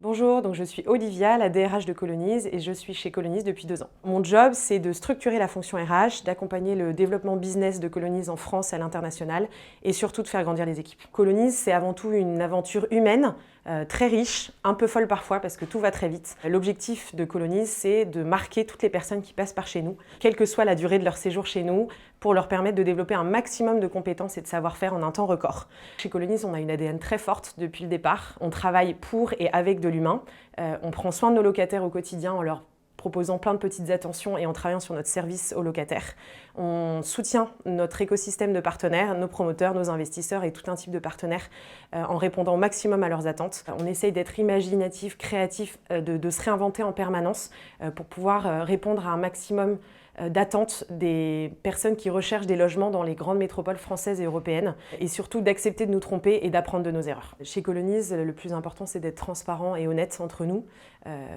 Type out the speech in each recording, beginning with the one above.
Bonjour, donc je suis Olivia, la DRH de Colonize et je suis chez Colonize depuis 2 ans. Mon job, c'est de structurer la fonction RH, d'accompagner le développement business de Colonize en France et à l'international et surtout de faire grandir les équipes. Colonize, c'est avant tout une aventure humaine, très riche, un peu folle parfois parce que tout va très vite. L'objectif de Colonize, c'est de marquer toutes les personnes qui passent par chez nous, quelle que soit la durée de leur séjour chez nous, pour leur permettre de développer un maximum de compétences et de savoir-faire en un temps record. Chez Colonize, on a une ADN très forte depuis le départ. On travaille pour et avec de l'humain. On prend soin de nos locataires au quotidien en leur proposant plein de petites attentions et en travaillant sur notre service aux locataires. On soutient notre écosystème de partenaires, nos promoteurs, nos investisseurs et tout un type de partenaires en répondant au maximum à leurs attentes. On essaye d'être imaginatif, créatif, de se réinventer en permanence pour pouvoir répondre à un maximum d'attentes des personnes qui recherchent des logements dans les grandes métropoles françaises et européennes et surtout d'accepter de nous tromper et d'apprendre de nos erreurs. Chez Colonize, le plus important, c'est d'être transparent et honnête entre nous.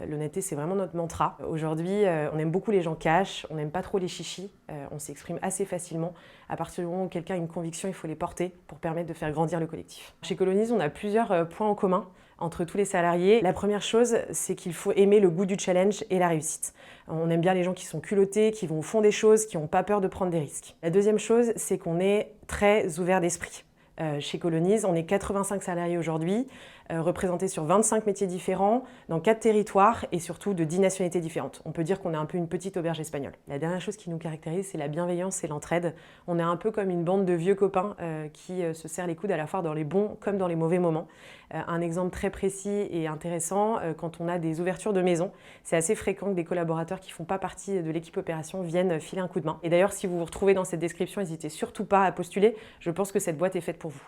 L'honnêteté, c'est vraiment notre mantra. Aujourd'hui, on aime beaucoup les gens cash, on n'aime pas trop les chichis, on s'exprime assez facilement. À partir du moment où quelqu'un a une conviction, il faut les porter pour permettre de faire grandir le collectif. Chez Colonize, on a plusieurs points en commun entre tous les salariés. La première chose, c'est qu'il faut aimer le goût du challenge et la réussite. On aime bien les gens qui sont culottés, qui vont au fond des choses, qui n'ont pas peur de prendre des risques. La deuxième chose, c'est qu'on est très ouvert d'esprit. Chez Colonize, on est 85 salariés aujourd'hui, représentés sur 25 métiers différents, dans 4 territoires et surtout de 10 nationalités différentes. On peut dire qu'on est un peu une petite auberge espagnole. La dernière chose qui nous caractérise, c'est la bienveillance et l'entraide. On est un peu comme une bande de vieux copains qui se serrent les coudes à la fois dans les bons comme dans les mauvais moments. Un exemple très précis et intéressant, quand on a des ouvertures de maison, c'est assez fréquent que des collaborateurs qui ne font pas partie de l'équipe opération viennent filer un coup de main. Et d'ailleurs, si vous vous retrouvez dans cette description, n'hésitez surtout pas à postuler. Je pense que cette boîte est faite pour vous.